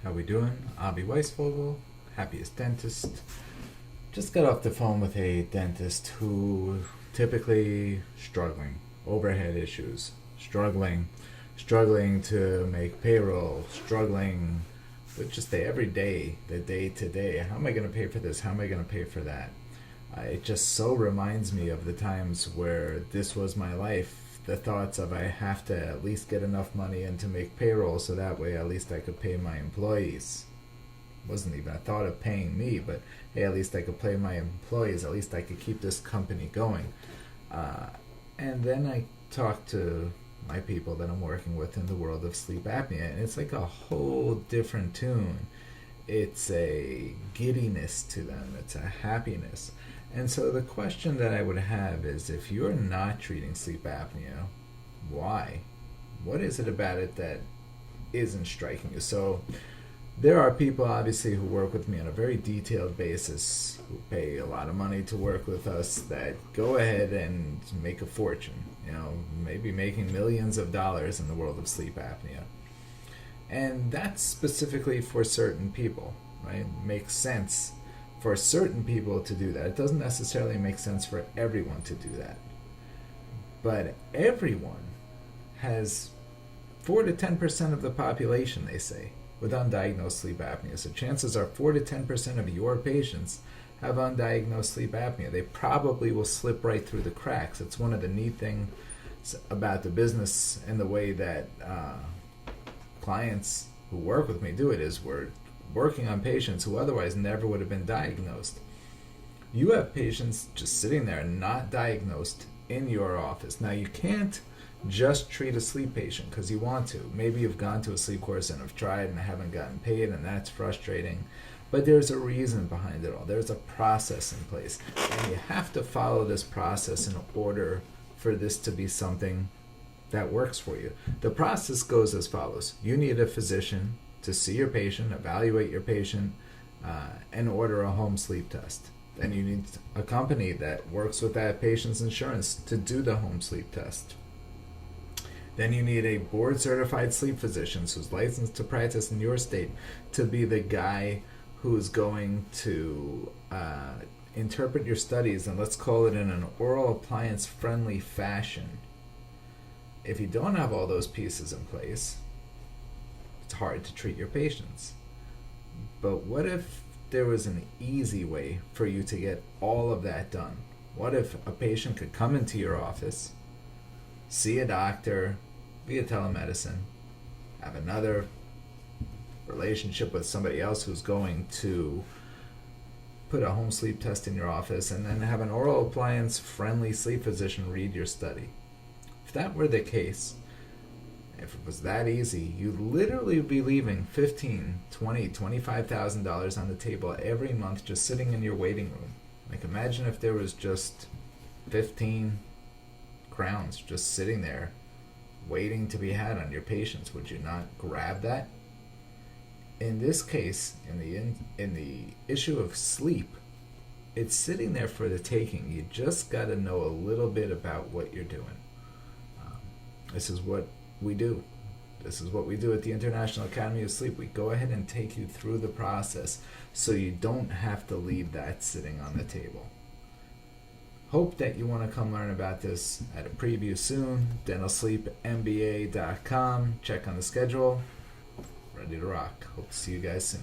How we doing? Avi Weisvogel, happiest dentist. Just got off the phone with a dentist who typically struggling, overhead issues, struggling to make payroll, struggling with just the everyday, the day to day. How am I going to pay for this? How am I going to pay for that? It just so reminds me of the times where this was my life. The thoughts of I have to at least get enough money in to make payroll so that way at least I could pay my employees. Wasn't even a thought of paying me, but hey, at least I could pay my employees. At least I could keep this company going. And then I talked to my people that I'm working with in the world of sleep apnea, and it's like a whole different tune. It's a giddiness to them, it's a happiness. And so the question that I would have is, if you're not treating sleep apnea, why? What is it about it that isn't striking you? So there are people obviously who work with me on a very detailed basis, who pay a lot of money to work with us, that go ahead and make a fortune, maybe making millions of dollars in the world of sleep apnea. And that's specifically for certain people, right? Makes sense for certain people to do that. It doesn't necessarily make sense for everyone to do that. But everyone has 4 to 10% of the population, they say, with undiagnosed sleep apnea. So chances are 4 to 10% of your patients have undiagnosed sleep apnea. They probably will slip right through the cracks. It's one of the neat things about the business and the way that clients who work with me do it is we're working on patients who otherwise never would have been diagnosed. You have patients just sitting there not diagnosed in your office. Now you can't just treat a sleep patient because you want to. Maybe you've gone to a sleep course and have tried and haven't gotten paid, and that's frustrating. But there's a reason behind it all. There's a process in place. And you have to follow this process in order for this to be something that works for you. The process goes as follows. You need a physician to see your patient, evaluate your patient, and order a home sleep test. Then you need a company that works with that patient's insurance to do the home sleep test. Then you need a board-certified sleep physician who's licensed to practice in your state to be the guy who's going to interpret your studies, and let's call it in an oral appliance-friendly fashion. If you don't have all those pieces in place, it's hard to treat your patients. But what if there was an easy way for you to get all of that done? What if a patient could come into your office, see a doctor via telemedicine, have another relationship with somebody else who's going to put a home sleep test in your office, and then have an oral appliance friendly sleep physician read your study? If that were the case, if it was that easy, you'd literally be leaving $15,000, $20,000, $25,000 on the table every month just sitting in your waiting room. Like, imagine if there was just 15 crowns just sitting there waiting to be had on your patients. Would you not grab that? In this case, in the issue of sleep, it's sitting there for the taking. You just got to know a little bit about what you're doing. This is what we do. This is what we do at the International Academy of Sleep. We go ahead and take you through the process so you don't have to leave that sitting on the table. Hope that you want to come learn about this at a preview soon. DentalSleepMBA.com. Check on the schedule. Ready to rock. Hope to see you guys soon.